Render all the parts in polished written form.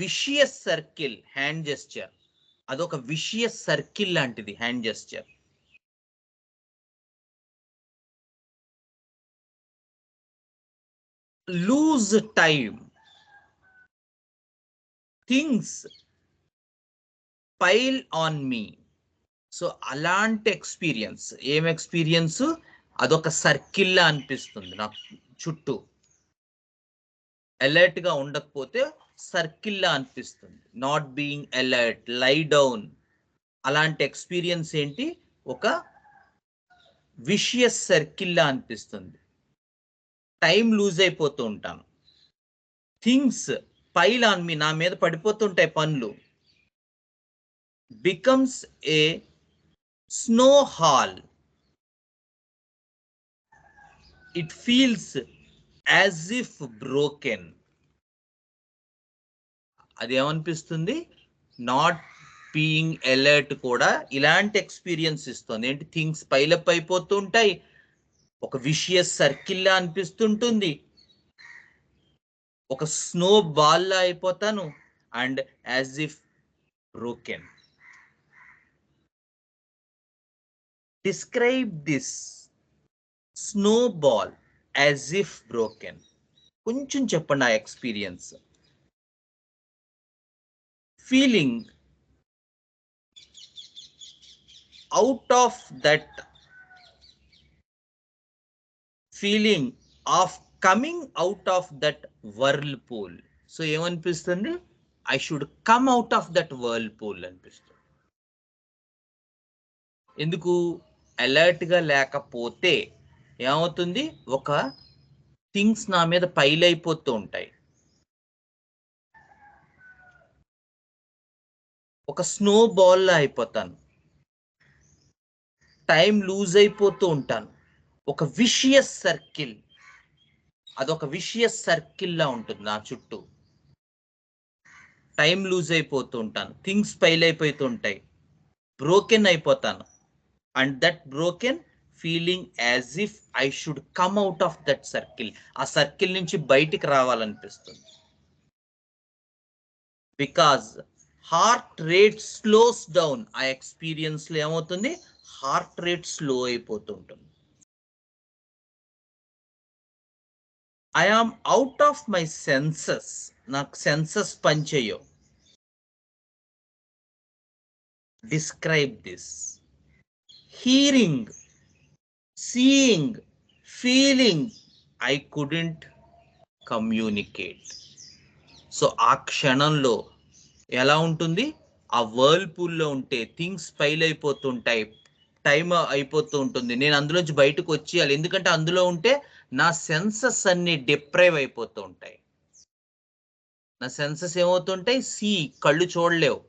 Vicious circle hand gesture, అదొక vicious circle లాంటిది hand gesture. Lose time, things pile on me. So అలాంటి experience, ఏం experience, అదొక circle లా అనిపిస్తుంది నాకు చుట్టూ. అలర్ట్ గా ఉండకపోతే సర్కిల్ లా అనిపిస్తుంది. Not being alert, lie down, అలాంటి ఎక్స్పీరియన్స్ ఏంటి, ఒక విషియస్ సర్కిల్ లా అనిపిస్తుంది. టైం లూజ్ అయిపోతూ ఉంటాను. థింగ్స్ పైల్ ఆన్ మీ, నా మీద పడిపోతుంటాయి పనులు. Becomes a snow hall, it feels as if broken. అది ఏమనిపిస్తుంది, నాట్ బీయింగ్ అలర్ట్ కూడా ఇలాంటి ఎక్స్పీరియన్స్ ఇస్తుంది. ఏంటి, థింగ్స్ పైలప్ అయిపోతుంటాయి, ఒక విషియస్ సర్కిల్ లా అనిపిస్తుంటుంది, ఒక స్నో బాల్ లా అయిపోతాను, and as if broken. Describe this snow ball as if broken. కొంచెం చెప్పండి ఆ experience. Feeling out of that, feeling of coming out of that whirlpool. So ఏమనిపిస్తుంది, I should come out of that whirlpool అనిపిస్తుంది. ఎందుకు, alert గా లేకపోతే ఏమవుతుంది, ఒక థింగ్స్ నా మీద పైల్ అయిపోతూ ఉంటాయి, ఒక స్నో బాల్ లా అయిపోతాను, టైం లూజ్ అయిపోతూ ఉంటాను, ఒక విషియస్ సర్కిల్, అదొక విషియస్ సర్కిల్ లా ఉంటుంది నా చుట్టూ. టైం లూజ్ అయిపోతూ ఉంటాను, థింగ్స్ పైల్ అయిపోతూ ఉంటాయి, బ్రోకెన్ అయిపోతాను, and that broken feeling as if I should come out of that circle. ఆ సర్కిల్ నుంచి బయటికి రావాలనిపిస్తుంది. Because heart rate slows down, ఆ ఎక్స్పీరియన్స్ లో ఏమవుతుంది, హార్ట్ రేట్ స్లో అయిపోతుంటుంది. I am out of my senses, నాకు సెన్సెస్ పనిచేయవు. Describe this. Hearing, seeing, feeling, I couldn't communicate. So ఆ క్షణంలో ఎలా ఉంటుంది, ఆ వర్ల్పూల్లో ఉంటే థింగ్స్ ఫైల్ అయిపోతుంటాయి, టైం అయిపోతూ ఉంటుంది, నేను అందులోంచి బయటకు వచ్చేయాలి. ఎందుకంటే అందులో ఉంటే నా సెన్సెస్ అన్ని డిప్రైవ్ అయిపోతూ ఉంటాయి. నా సెన్సెస్ ఏమవుతుంటాయి, కళ్ళు చూడలేవు,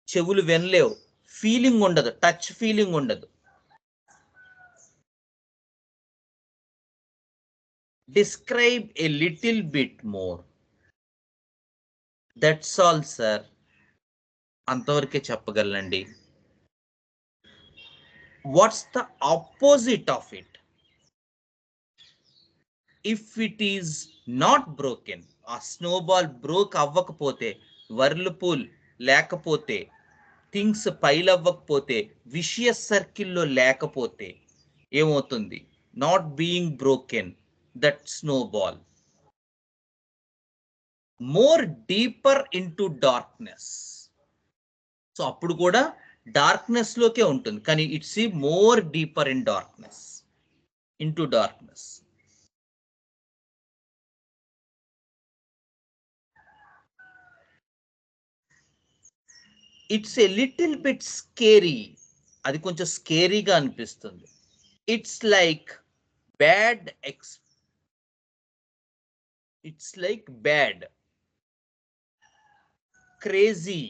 చెవులు వినలేవు, ఫీలింగ్ ఉండదు, టచ్ ఫీలింగ్ ఉండదు. Describe a little bit more. That's all sir, అంతవరకే చెప్పగలనండి. What's the opposite of it? If it is not broken, ఆ స్నోబాల్ బ్రోక్ అవ్వకపోతే, వర్ల్పూల్ లేకపోతే, థింగ్స్ పైల్ అవ్వకపోతే, విషియస్ సర్కిల్లో లేకపోతే ఏమవుతుంది, not being broken, that snowball more deeper into darkness. So అప్పుడు కూడా డార్క్నెస్ లోకే ఉంటుంది, కానీ it's more deeper in darkness, into darkness. It's a little bit scary, అది కొంచెం స్కేరీగా అనిపిస్తుంది. It's like bad it's like bad, crazy,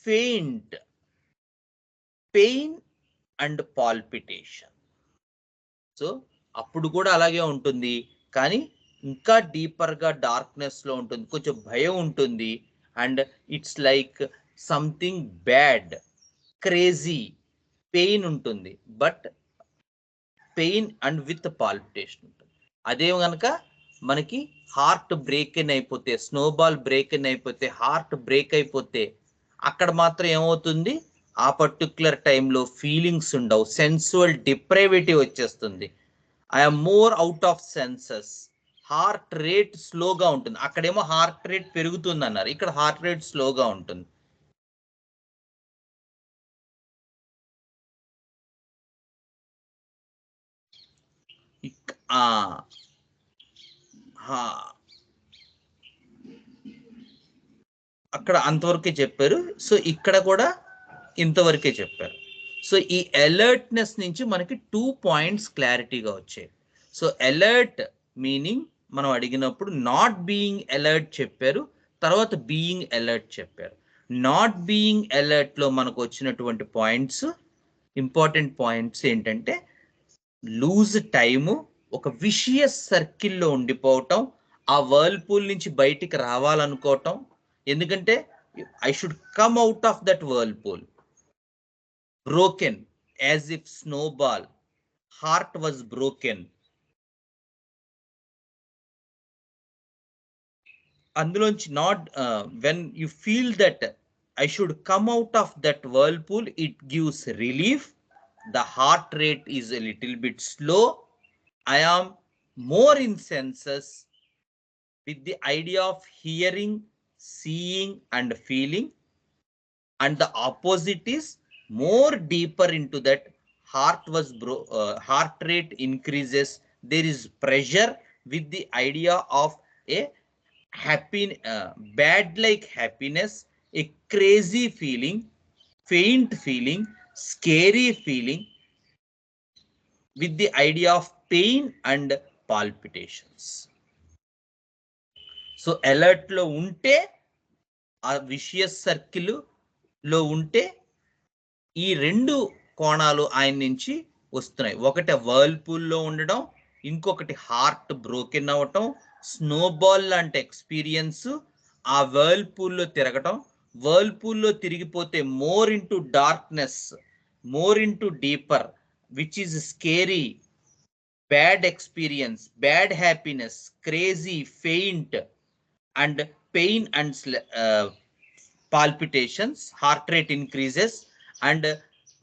faint, pain and palpitation. So అప్పుడు కూడా అలాగే ఉంటుంది, కానీ ఇంకా డీపర్ గా డార్క్నెస్ లో ఉంటుంది, కొంచెం భయం ఉంటుంది, and it's like something bad, crazy, pain ఉంటుంది, but pain and with palpitation ఉంటుంది. అదే గనక మనకి హార్ట్ బ్రేక్ అయిపోతే, స్నోబాల్ బ్రేక్ అయిపోతే, హార్ట్ బ్రేక్ అయిపోతే అక్కడ మాత్రం ఏమవుతుంది, ఆ పర్టికులర్ టైంలో ఫీలింగ్స్ ఉండవు, సెన్సువల్ డిప్రైవిటీ వచ్చేస్తుంది. I'm more out of senses, heart rate స్లోగా ఉంటుంది. అక్కడేమో హార్ట్ రేట్ పెరుగుతుంది అన్నారు, ఇక్కడ హార్ట్ రేట్ స్లోగా ఉంటుంది. అక్కడ అంతవరకే చెప్పారు. సో ఇక్కడ కూడా ఇంతవరకే చెప్పారు. సో ఈ అలర్ట్నెస్ నుంచి మనకి 2 పాయింట్స్ క్లారిటీగా వచ్చాయి. సో అలర్ట్ మీనింగ్ మనం అడిగినప్పుడు నాట్ బీయింగ్ అలర్ట్ చెప్పారు, తర్వాత బీయింగ్ అలర్ట్ చెప్పారు. నాట్ బీయింగ్ అలర్ట్ లో మనకు వచ్చినటువంటి పాయింట్స్, ఇంపార్టెంట్ పాయింట్స్ ఏంటంటే లూజ్ టైము, ఒక విషియస్ సర్కిల్లో ఉండిపోవటం, ఆ వర్ల్పూల్ నుంచి బయటికి రావాలనుకోవటం. ఎందుకంటే I should come out of that whirlpool. Broken as if snowball, heart was broken. అందులోంచి not when you feel that I should come out of that whirlpool, it gives relief. The heart rate is a little bit slow. I am more in senses with the idea of hearing, seeing and feeling. And the opposite is more deeper into that. Heart rate increases. There is pressure with the idea of a happy, bad like happiness, a crazy feeling, faint feeling, scary feeling, with the idea of pain and palpitations. So alert లో ఉంటే, ఆ vicious circle లో ఉంటే ఈ రెండు కోణాలు ఆయన నుంచి వస్తున్నాయి. ఒకటి వర్ల్పూల్ లో ఉండడం, ఇంకొకటి హార్ట్ బ్రోకెన్ అవ్వటం, స్నోబాల్ లాంటి ఎక్స్పీరియన్స్, ఆ వర్ల్పూల్ లో తిరగటం. వర్ల్పూల్ లో తిరిగిపోతే more into darkness, more into deeper, which is scary, bad experience, bad happiness, crazy, faint, and pain and palpitations, heart rate increases. And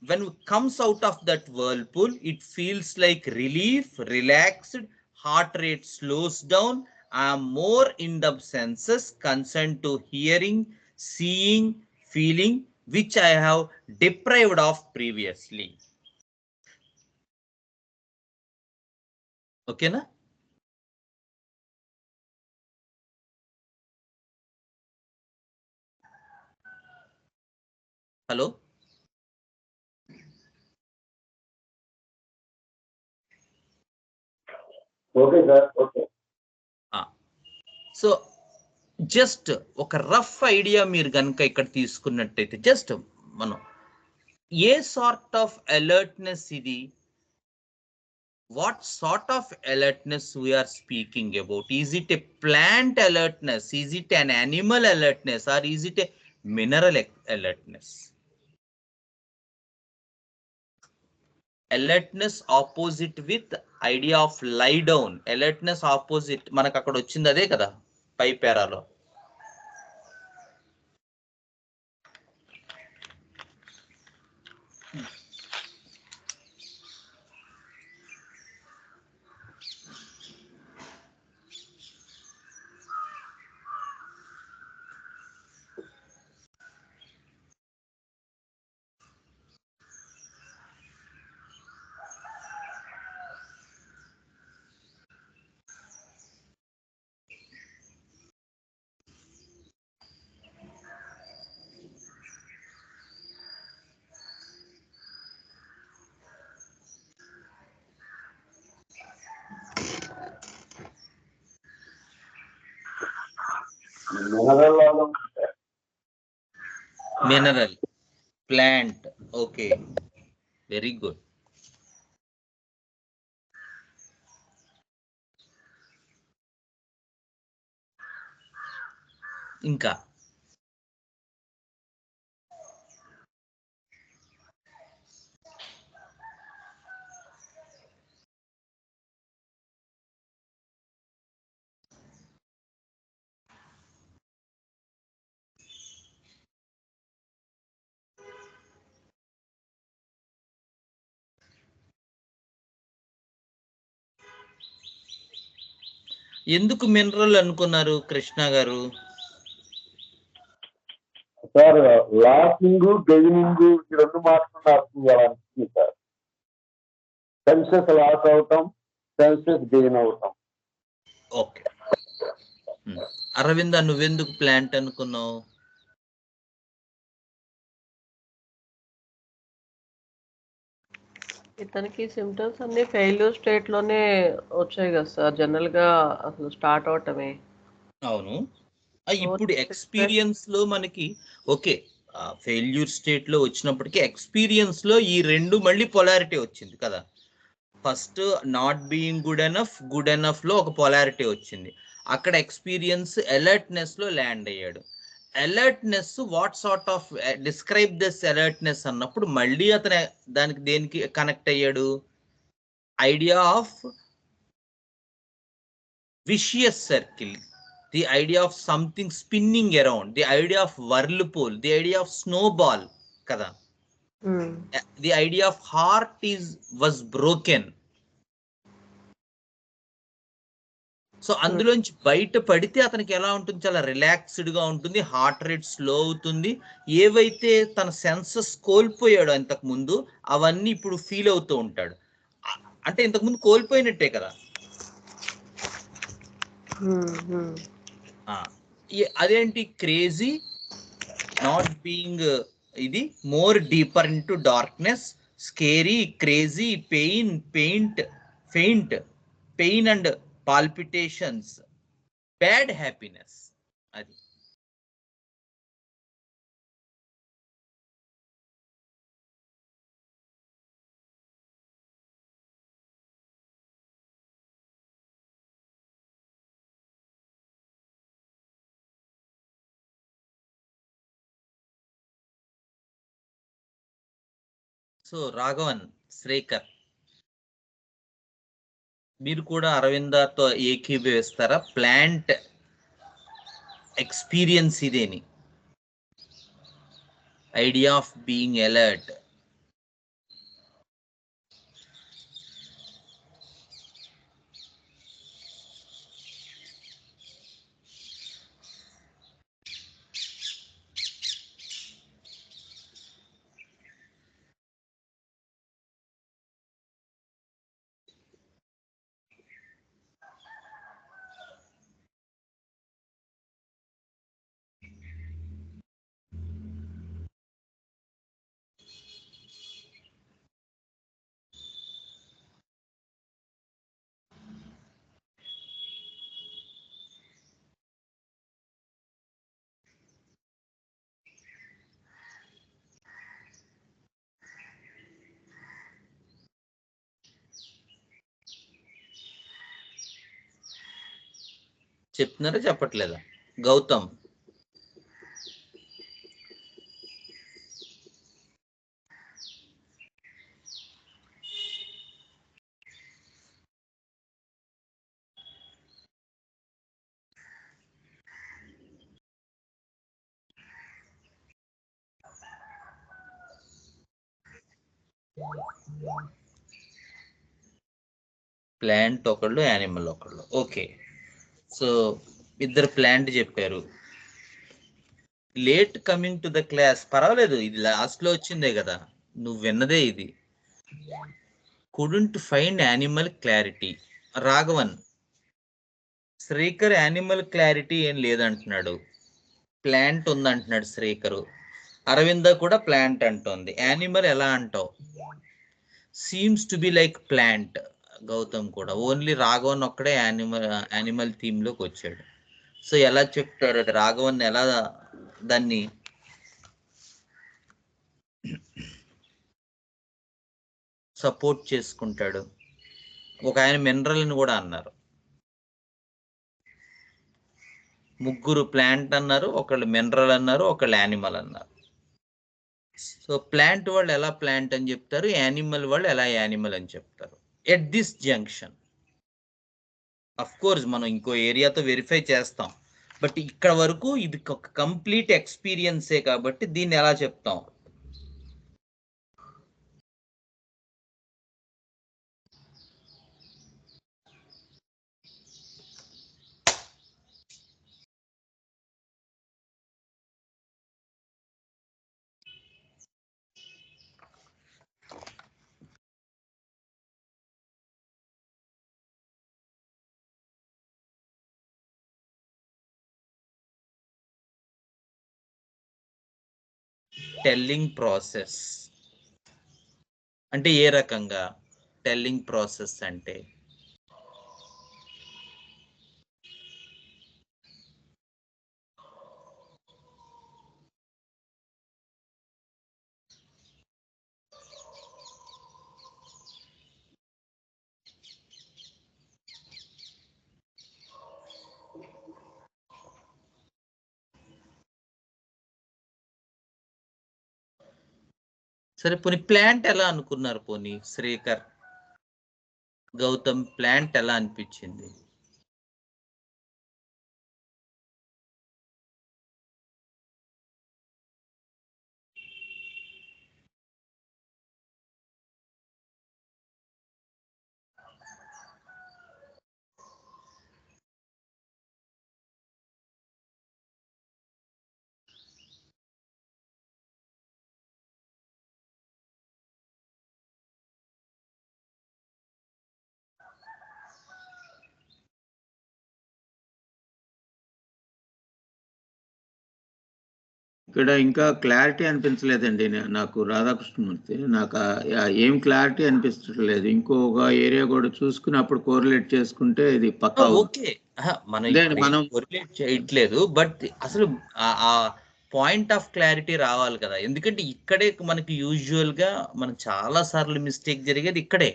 when it comes out of that whirlpool, it feels like relief, relaxed, heart rate slows down. I am more in the senses concerned to hearing, seeing, feeling, which I have deprived of previously. ఓకేనా? Hello, okay sir, okay. So just ఒక rough idea మీరు కనుక ఇక్కడ తీసుకున్నట్టయితే, just మనం ఏ sort of alertness ఇది, what sort of alertness we are speaking about? Is it a plant alertness? Is it an animal alertness? Or is it a mineral alertness? Alertness opposite with idea of lie down. Alertness opposite మనకు అక్కడ వచ్చింది అదే కదా పై పేరాలో. Mineral, plant. Okay, very good. ఇంకా ఎందుకు mineral అనుకున్నారు కృష్ణ గారు? Sir losing gaining ఈ రెండు మాటలు అర్థం చేయాలనిపిస్తుంది సార్. సెన్సెస్ లాస్ అవటం, సెన్సెస్ గెయిన్ అవటం. ఓకే. అరవింద, నువ్వెందుకు ప్లాంట్ అనుకున్నావు? ఇతనికి సిమ్టమ్స్ అన్ని ఫెయిల్యూర్ స్టేట్ లోనే వచ్చాయి కదా సార్, జనరల్ గా అసలు స్టార్ట్ అవటమే. అవును. ఇప్పుడు ఎక్స్పీరియన్స్ లో మనకి ఓకే, ఫెయిల్యూర్ స్టేట్ లో వచ్చినప్పటికీ ఎక్స్పీరియన్స్ లో ఈ రెండు మళ్ళీ పొలారిటీ వచ్చింది కదా. First not being good enough లో ఒక పొలారిటీ వచ్చింది. అక్కడ ఎక్స్పీరియన్స్ అలర్ట్నెస్ లో ల్యాండ్ అయ్యాడు. Alertness, what sort of describe this alertness అన్నప్పుడు మళ్ళీ అతను దానికి దేనికి కనెక్ట్ అయ్యాడు? Idea of vicious circle, the idea of something spinning around, the idea of whirlpool, the idea of snowball kada. The idea of heart was broken. So అందులోంచి బయట పడితే అతనికి ఎలా ఉంటుంది? చాలా రిలాక్స్డ్ గా ఉంటుంది, హార్ట్ రేట్ స్లో అవుతుంది. ఏవైతే తన సెన్సెస్ కోల్పోయాడో ఇంతకు ముందు అవన్నీ ఇప్పుడు ఫీల్ అవుతూ ఉంటాడు. అంటే ఇంతకు ముందు కోల్పోయినట్టే కదా. అదేంటి? క్రేజీ, నాట్ బీయింగ్, ఇది more deeper into darkness, scary, crazy, paint, pain and palpitations, bad happiness. అది సో రాఘవన్, శ్రేకర్, మీరు కూడా అరవిందతో ఏకీభవిస్తారా? ప్లాంట్ ఎక్స్పీరియన్స్ ఇదేని, ఐడియా ఆఫ్ బీయింగ్ అలర్ట్. చెప్తున్నారా చెప్పట్లేదా? గౌతమ్, ప్లాంట్ ఒకళ్ళు, యానిమల్ ఒకళ్ళు. ఓకే, సో ఇద్దరు ప్లాంట్ చెప్పారు. Late coming to the class, పర్వాలేదు, ఇది లాస్ట్ లో వచ్చిందే కదా, నువ్వు విన్నదే ఇది. Couldn't find animal clarity. Raghavan, Srikar animal clarity ఏం లేదంటున్నాడు, ప్లాంట్ ఉందంటున్నాడు శ్రీకరు. అరవింద కూడా ప్లాంట్ అంటోంది. యానిమల్ ఎలా అంటావు? Seems to be like plant. Gautam కూడా. ఓన్లీ రాఘవన్ ఒక్కడే యానిమల్ థీమ్ లోకి వచ్చాడు. సో ఎలా చెప్తారు అది? రాఘవన్ ఎలా దాన్ని సపోర్ట్ చేసుకుంటాడు? ఒక ఆయన మినరల్ అని కూడా అన్నారు, ముగ్గురు ప్లాంట్ అన్నారు, ఒకళ్ళు మినరల్ అన్నారు, ఒకళ్ళు యానిమల్ అన్నారు. సో ప్లాంట్ వాళ్ళు ఎలా ప్లాంట్ అని చెప్తారు, యానిమల్ వాళ్ళు ఎలా యానిమల్ అని చెప్తారు? At this junction of course మనం ఇంకో ఏరియాతో వెరిఫై చేస్తాం, బట్ ఇక్కడ వరకు ఇది ఒక కంప్లీట్ ఎక్స్పీరియన్సే కాబట్టి దీన్ని ఎలా చెప్తాం? టెల్లింగ్ ప్రాసెస్ అంటే ఏ రకంగా టెల్లింగ్ ప్రాసెస్ అంటే సరే పోనీ ప్లాంట్ ఎలా అనుకున్నారు? పోనీ శ్రీకర్, గౌతమ్ ప్లాంట్ ఎలా అనిపించింది? ఇక్కడ ఇంకా క్లారిటీ అనిపించలేదండి నాకు రాధాకృష్ణమూర్తి. నాకు ఏం క్లారిటీ అనిపించట్లేదు. ఇంకొక ఏరియా కూడా చూసుకుని అప్పుడు కోరిలేట్ చేసుకుంటే ఇది పక్కా. ఓకే, మనం కోరిలేట్ చేయట్లేదు, బట్ అసలు ఆ పాయింట్ ఆఫ్ క్లారిటీ రావాలి కదా. ఎందుకంటే ఇక్కడే మనకి యూజువల్ గా మనం చాలా సార్లు మిస్టేక్ జరిగేది ఇక్కడే.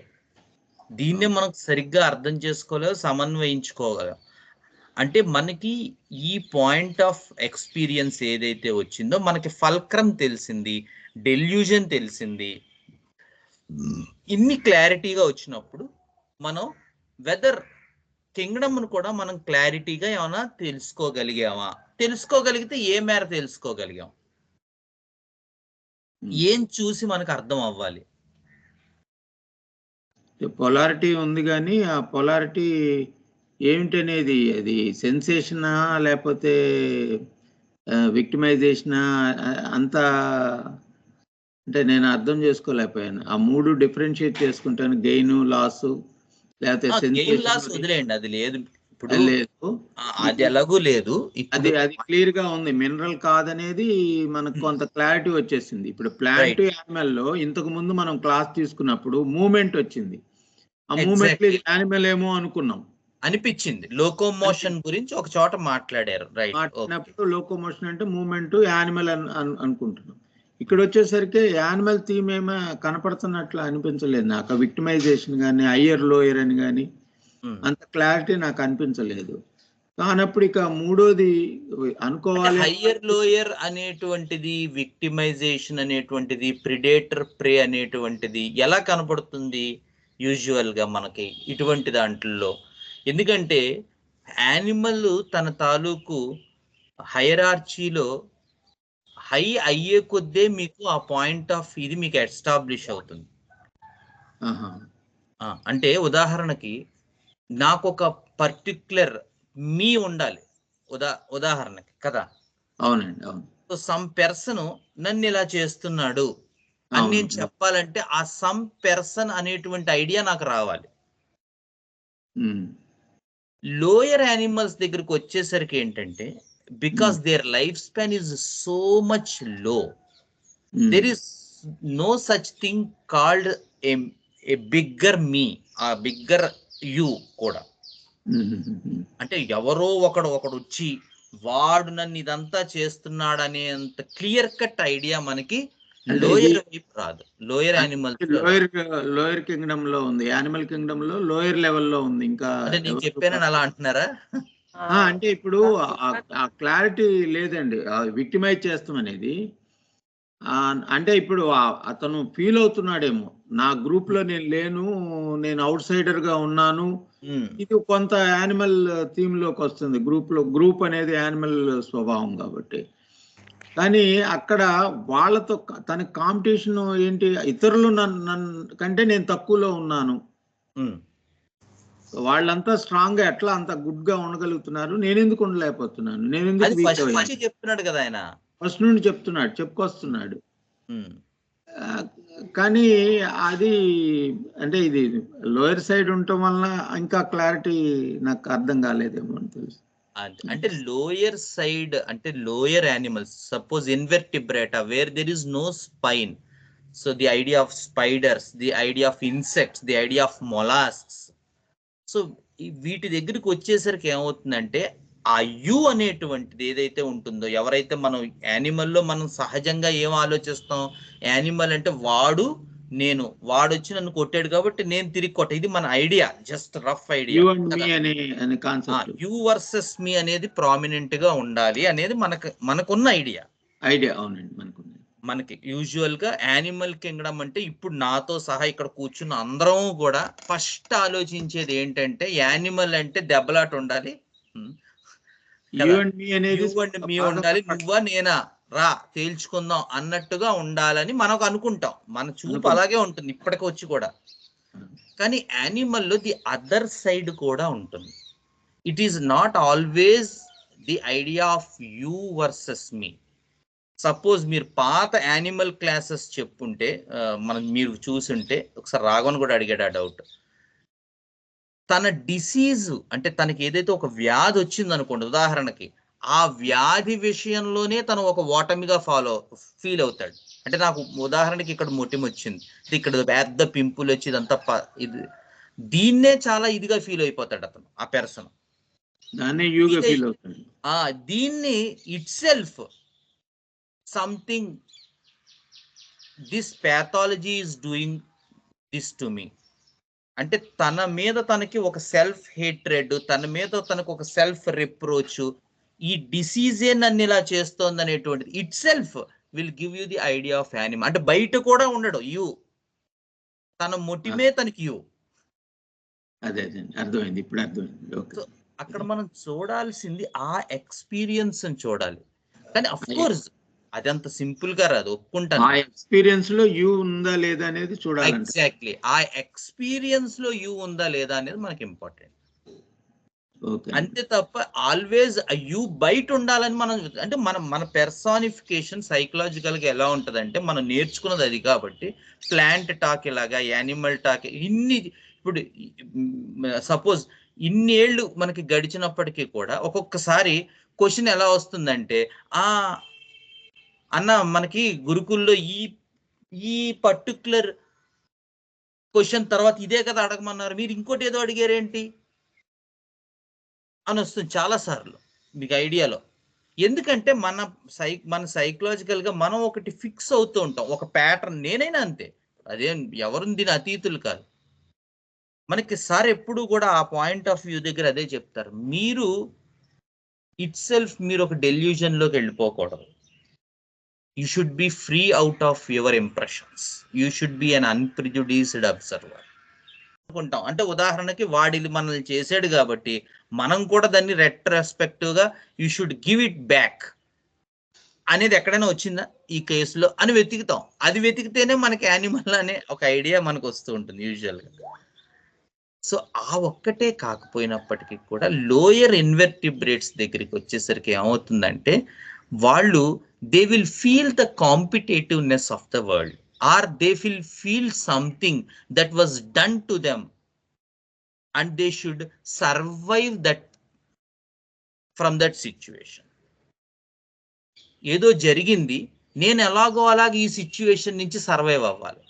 దీన్నే మనం సరిగ్గా అర్థం చేసుకోలేదు, సమన్వయించుకోగలం. అంటే మనకి ఈ పాయింట్ ఆఫ్ ఎక్స్పీరియన్స్ ఏదైతే వచ్చిందో మనకి ఫల్క్రమ్ తెలిసింది, డెల్యూజన్ తెలిసింది. ఇన్ని క్లారిటీగా వచ్చినప్పుడు మనం వెదర్ కింగ్డమ్ కూడా మనం క్లారిటీగా ఏమైనా తెలుసుకోగలిగామా? తెలుసుకోగలిగితే ఏ మేర తెలుసుకోగలిగాం? ఏం చూసి మనకు అర్థం అవ్వాలి? పొలారిటీ ఉంది కానీ ఆ పొలారిటీ ఏమిటనేది, అది సెన్సేషనా లేకపోతే విక్టిమైజేషనా అంత అంటే నేను అర్థం చేసుకోలేకపోయాను. ఆ మూడు డిఫరెన్షియేట్ చేసుకుంటాను, గెయిన్ లాస్ లేకపోతే గెయిన్ లాస్ వదిలేయండి, అది లేదు ఇప్పుడు. లేదు, అది ఎలాగూ లేదు. అది క్లియర్ గా ఉంది. మినరల్ కాదనేది మనకు కొంత క్లారిటీ వచ్చేసింది. ఇప్పుడు ప్లాంట్ యానిమల్ లో ఇంతకు ముందు మనం క్లాస్ తీసుకున్నప్పుడు మూమెంట్ వచ్చింది. ఆ మూమెంట్ యానిమల్ ఏమో అనుకున్నాం, అనిపించింది. లోకోమోషన్ గురించి ఒక చోట మాట్లాడారు, రైట్? మాట్లాడినప్పుడు లోకోమోషన్ అంటే మూమెంట్ యానిమల్ అనుకుంటున్నాం. ఇక్కడ వచ్చేసరికి యానిమల్ థీమ్ ఏమో కనపడుతున్నట్లు అనిపించలేదు నాకు. విక్టిమైజేషన్ కానీ హయ్యర్ లోయర్ అని కానీ అంత క్లారిటీ నాకు అనిపించలేదు. కానప్పుడు ఇక మూడోది అనుకోవాలి, హయ్యర్ లోయర్ అనేటువంటిది, విక్టిమైజేషన్ అనేటువంటిది, ప్రిడేటర్ ప్రే అనేటువంటిది ఎలా కనపడుతుంది యూజువల్ గా మనకి ఇటువంటి దాంట్లో? ఎందుకంటే యానిమల్ తన తాలూకు హైరార్చీలో హై అయ్యే కొద్దే మీకు ఆ పాయింట్ ఆఫ్ ఇది మీకు ఎస్టాబ్లిష్ అవుతుంది. అంటే ఉదాహరణకి నాకు ఒక పర్టిక్యులర్ మీ ఉండాలి, ఉదాహరణకి కదా. అవునండి, అవును. సో సమ్ పర్సన్ నన్ను ఇలా చేస్తున్నాడు అని నేను చెప్పాలంటే ఆ సమ్ పర్సన్ అనేటువంటి ఐడియా నాకు రావాలి. లోయర్ యానిమల్స్ దగ్గరకు వచ్చేసరికి ఏంటంటే, because their life span is so much low, there is no such thing called a bigger me, a bigger you కూడా. అంటే ఎవరో ఒకడు వచ్చి వాడు నన్ను ఇదంతా చేస్తున్నాడు అనేంత క్లియర్ కట్ ఐడియా మనకి లోయర్ వైపు రాదు. లోయర్ యానిమల్స్, లోయర్ కింగ్డమ్ లో ఉంది. యానిమల్ కింగ్డమ్ లో లోయర్ లెవెల్లో ఉంది. ఇంకా అంటే నేను చెప్పానని అలా అంటున్నారా? అంటే ఇప్పుడు ఆ క్లారిటీ లేదండి. విక్టిమైజ్ చేస్తాం అనేది అంటే ఇప్పుడు అతను ఫీల్ అవుతున్నాడేమో, నా గ్రూప్ లో నేను లేను, నేను అవుట్ సైడర్ గా ఉన్నాను. ఇది కొంత యానిమల్ థీమ్ లోకి వస్తుంది. గ్రూప్ అనేది యానిమల్ స్వభావం కాబట్టి. కానీ అక్కడ వాళ్ళతో తన కాంపిటీషన్ ఏంటి, ఇతరులు నన్ను కంటే నేను తక్కువలో ఉన్నాను, వాళ్ళంతా స్ట్రాంగ్ గా ఎట్లా అంత గుడ్ గా ఉండగలుగుతున్నారు, నేను ఎందుకు ఉండలేకపోతున్నాను, నేను ఎందుకు చెప్తున్నాడు కదా ఆయన, ఫస్ట్ నుండి చెప్పుకొస్తున్నాడు. కానీ అది అంటే ఇది లోయర్ సైడ్ ఉండటం వల్ల ఇంకా క్లారిటీ నాకు అర్థం కాలేదేమో అని తెలుసు. అంటే లోయర్ సైడ్ అంటే lower animals, suppose invertebrata where there is no spine. So the idea of spiders, the idea of insects, the idea of molluscs. సో వీటి దగ్గరికి వచ్చేసరికి ఏమవుతుందంటే ఆ యు అనేటువంటిది ఏదైతే ఉంటుందో, ఎవరైతే మనం యానిమల్లో మనం సహజంగా ఏం ఆలోచిస్తాం, యానిమల్ అంటే వాడు నేను, వాడు వచ్చి నన్ను కొట్టాడు కాబట్టి నేను తిరిగి కొట్ట, ఇది మన idea, just rough idea. You versus me అనేది ప్రామినెంట్ గా ఉండాలి అనేది మనకున్న ఐడియా. అవునండి, మనకి యూజువల్ గా యానిమల్ కింగ్డమ్ అంటే ఇప్పుడు నాతో సహా ఇక్కడ కూర్చున్న అందరం కూడా ఫస్ట్ ఆలోచించేది ఏంటంటే యానిమల్ అంటే దెబ్బలాట ఉండాలి, మీ ఉండాలి, నువ్వా నేనా రా తేల్చుకుందాం అన్నట్టుగా ఉండాలని మనకు అనుకుంటాం. మన చూపు అలాగే ఉంటుంది ఇప్పటికి వచ్చి కూడా. కానీ యానిమల్లో ది అదర్ సైడ్ కూడా ఉంటుంది. It is not always the idea of you versus me. Suppose మీరు పాత యానిమల్ క్లాసెస్ చెప్పుంటే, మీరు చూసుంటే, ఒకసారి రాఘవన్ కూడా అడిగాడు ఆ డౌట్. తన డిసీజ్ అంటే తనకి ఏదైతే ఒక వ్యాధి వచ్చింది అనుకోండి ఉదాహరణకి, ఆ వ్యాధి విషయంలోనే తను ఒక ఓటమిగా ఫీల్ అవుతాడు. అంటే నాకు ఉదాహరణకి ఇక్కడ మొటిమ వచ్చింది, ఇక్కడ పెద్ద పింపుల్ వచ్చి ఇదంతా ఇది, దీన్నే చాలా ఇదిగా ఫీల్ అయిపోతాడు అతను, ఆ పర్సన్. దీన్ని itself something, this pathology is doing this to me. అంటే తన మీద తనకి ఒక సెల్ఫ్ హేట్రెడ్, తన మీద తనకు ఒక సెల్ఫ్ రిప్రోచ్, ఈ డిసీజే నన్ను ఇలా చేస్తోంది అనేటువంటిది it self will give you the idea of animal. అంటే బయట కూడా ఉండడు యూ, తన మొటిమే తనకి యూ. అదే అర్థమైంది, ఇప్పుడు అర్థమైంది. అక్కడ మనం చూడాల్సింది ఆ ఎక్స్పీరియన్స్ చూడాలి. కానీ అఫ్ కోర్స్ అది అంత సింపుల్ గా రాదు, ఒప్పుకుంటాను. ఆ ఎక్స్పీరియన్స్ లో యూ ఉందా లేదా అనేది చూడాలి. ఎగ్జాక్ట్లీ, ఆ ఎక్స్పీరియన్స్ లో యూ ఉందా లేదా అనేది మనకి ఇంపార్టెంట్. అంతే తప్ప ఆల్వేస్ యూ బయట ఉండాలని మనం, అంటే మన పెర్సానిఫికేషన్ సైకలాజికల్ గా ఎలా ఉంటదంటే, మనం నేర్చుకున్నది అది కాబట్టి ప్లాంట్ టాక్ ఇలాగా, యానిమల్ టాక్ ఇన్ని, ఇప్పుడు సపోజ్ ఇన్నేళ్ళు మనకి గడిచినప్పటికీ కూడా ఒక్కొక్కసారి క్వశ్చన్ ఎలా వస్తుందంటే, అన్న మనకి గురుకుల్లో ఈ పర్టికులర్ క్వశ్చన్ తర్వాత ఇదే కదా అడగమన్నారు, మీరు ఇంకోటి ఏదో అడిగారేంటి అని వస్తుంది చాలా సార్లు మీకు ఐడియాలో. ఎందుకంటే మన సైకలాజికల్ గా మనం ఒకటి ఫిక్స్ అవుతూ ఉంటాం, ఒక ప్యాటర్న్. నేనైనా అంతే, అదేం ఎవరు దీని అతీతులు కాదు. మనకి సార్ ఎప్పుడు కూడా ఆ పాయింట్ ఆఫ్ వ్యూ దగ్గర అదే చెప్తారు, మీరు ఇట్ సెల్ఫ్ మీరు ఒక డెల్యూజన్ లోకి వెళ్ళిపోకూడదు. You should be free out of your impressions. You should be an unprejudiced observer. అనుకుంటాం, అంటే ఉదాహరణకి వాడి మనల్ని చేసాడు కాబట్టి మనం కూడా దాన్ని రెట్రోస్పెక్టివ్ గా you should give it back అనేది ఎక్కడైనా వచ్చిందా ఈ కేసులో అని వెతుకుతాం. అది వెతికితేనే మనకి యానిమల్ అనే ఒక ఐడియా మనకు వస్తూ ఉంటుంది యూజువల్ గా. సో ఆ ఒక్కటే కాకపోయినప్పటికీ కూడా లోయర్ ఇన్వెర్టిబ్రేట్స్ దగ్గరికి వచ్చేసరికి ఏమవుతుందంటే, వాళ్ళు they will feel the competitiveness of the world, or they will feel something that was done to them and they should survive that from that situation. ఏదో జరిగింది, నేను ఎలాగో అలాగ ఈ సిచ్యువేషన్ నుంచి సర్వైవ్ అవ్వాలి.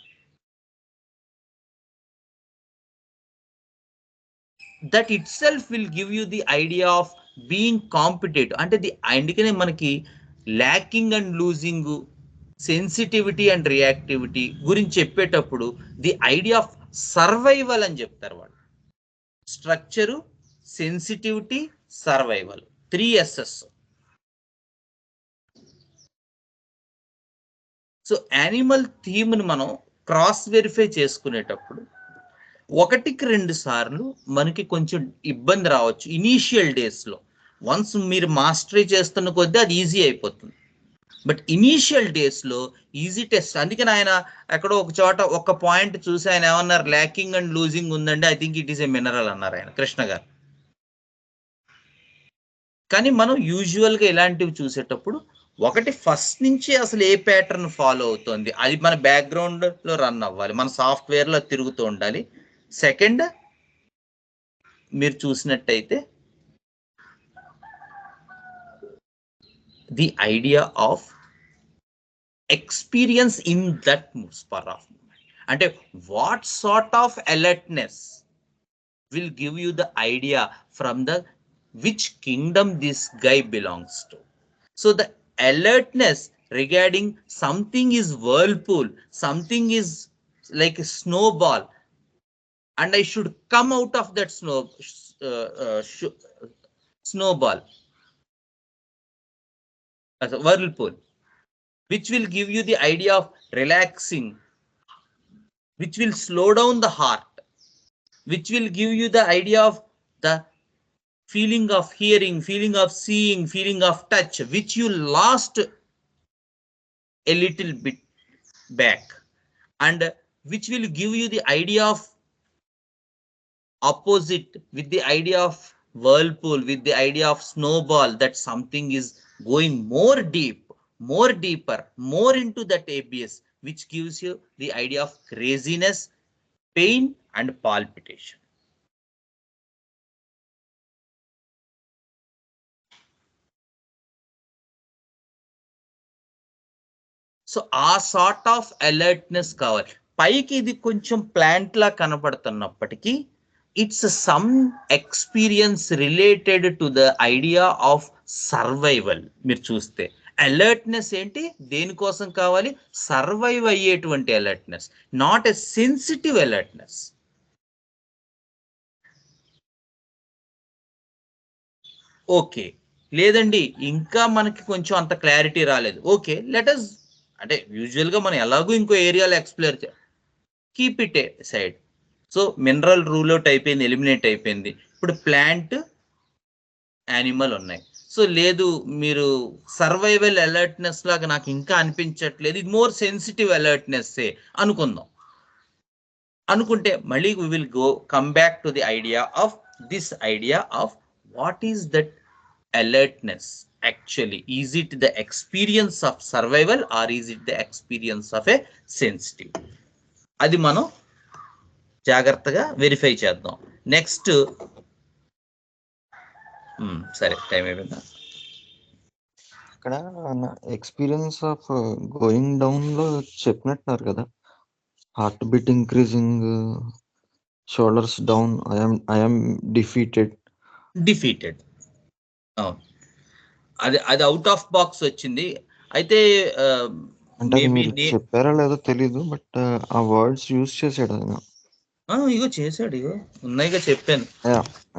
that itself will give you the idea of being competitive. అంటే అందుకనే మనకి lacking and losing, sensitivity and reactivity గురించి చెప్పేటప్పుడు ది ఐడియా ఆఫ్ సర్వైవల్ అని చెప్తారు వాళ్ళు. Structure, sensitivity, survival, 3 S's. So animal థీమ్ని మనం క్రాస్ వెరిఫై చేసుకునేటప్పుడు 1-2 సార్లు మనకి కొంచెం ఇబ్బంది రావచ్చు ఇనీషియల్ డేస్లో. వన్స్ మీరు మాస్టరీ చేస్తున్న కొద్దీ అది ఈజీ అయిపోతుంది. బట్ ఇనీషియల్ డేస్లో ఈజీ టెస్ట్. అందుకని ఆయన ఎక్కడో ఒక చోట ఒక పాయింట్ చూసి ఆయన ఏమన్నారు, ల్యాకింగ్ అండ్ లూజింగ్ ఉందండి, I think it is a mineral అన్నారు ఆయన, కృష్ణ గారు. కానీ మనం యూజువల్గా ఇలాంటివి చూసేటప్పుడు ఒకటి ఫస్ట్ నుంచి అసలు ఏ ప్యాటర్న్ ఫాలో అవుతుంది అది మన బ్యాక్గ్రౌండ్లో రన్ అవ్వాలి, మన సాఫ్ట్వేర్లో తిరుగుతూ ఉండాలి. సెకండ్, మీరు చూసినట్టయితే the idea of experience in that spur of moment. అంటే what sort of alertness will give you the idea from the which kingdom this guy belongs to. So the alertness regarding something is whirlpool, something is like a snowball, and I should come out of that snowball as a whirlpool, which will give you the idea of relaxing, which will slow down the heart, which will give you the idea of the feeling of hearing, feeling of seeing, feeling of touch, which you lost a little bit back, and which will give you the idea of opposite with the idea of whirlpool, with the idea of snowball, that something is going more deep, more deeper, more into that ABS, which gives you the idea of craziness, pain, and palpitation. So ఆ sort of alertness కావాలి. పైకి ఇది కొంచెం plant లా కనపడుతున్నప్పటికీ it's some experience related to the idea of survival. మీరు చూస్తే alertness ఏంటి, దేనికోసం కావాలి? సర్వైవ్ అయ్యేటువంటి alertness, not a sensitive alertness. Okay, లేదండి ఇంకా మనకి కొంచెం అంత క్లారిటీ రాలేదు. ఓకే, లెట్ us అంటే యూజువల్ గా మనం ఎలాగో ఇంకో ఏరియాలో explore keep it aside. So mineral rule out అయిపోయింది, ఎలిమినేట్ అయిపోయింది. ఇప్పుడు ప్లాంట్, యానిమల్ ఉన్నాయి. సో లేదు, మీరు సర్వైవల్ అలర్ట్నెస్ లాగా నాకు ఇంకా అనిపించట్లేదు, ఇది మోర్ సెన్సిటివ్ అలర్ట్నెస్ అనుకుందాం. అనుకుంటే మళ్ళీ we will come back to the idea of this idea of what is that alertness actually. Is it the experience of survival or is it the experience of a sensitive? అది మనం జాగ్రత్తగా verify చేద్దాం. Next సరే, time అయిపోయిందా? ఇక్కడ experience of going down లో చెప్పినట్టున్నారు కదా, heart beat increasing, shoulders down, I'm defeated. అవును, అది అవుట్ ఆఫ్ బాక్స్ వచ్చింది. అయితే అంటే అది మీరు చెప్పారా లేదో తెలీదు, బట్ ఆ వర్డ్స్ యూజ్ చేసాడు ఆయన. ఇగో చేశాడు, ఇగో ఉన్నాయిగా చెప్పాను.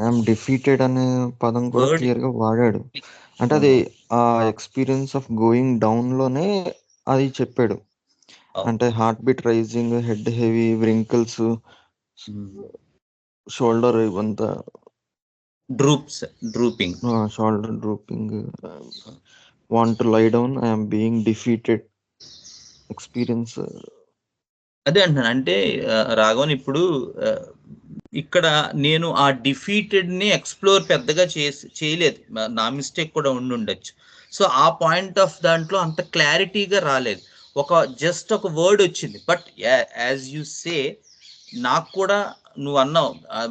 ఐఎమ్ డిఫీటెడ్ అనే పదం కూడా క్లియర్ గా వాడాడు. అంటే అది ఆ ఎక్స్పీరియన్స్ ఆఫ్ గోయింగ్ డౌన్ లోనే అది చెప్పాడు. అంటే heart beat rising, head heavy, wrinkles, shoulder ఇవంతా drooping, shoulder drooping, want to lie down, I'm being defeated experience. అదే అంటున్నాను. అంటే రాఘవన్, ఇప్పుడు ఇక్కడ నేను ఆ డిఫీటెడ్ ని ఎక్స్ప్లోర్ పెద్దగా చేయలేదు, నా మిస్టేక్ కూడా ఉండుండొచ్చు. సో ఆ పాయింట్ ఆఫ్ దాంట్లో అంత క్లారిటీగా రాలేదు, జస్ట్ ఒక వర్డ్ వచ్చింది. బట్ యాజ్ యు సే, నాకు కూడా నువ్వు అన్నావు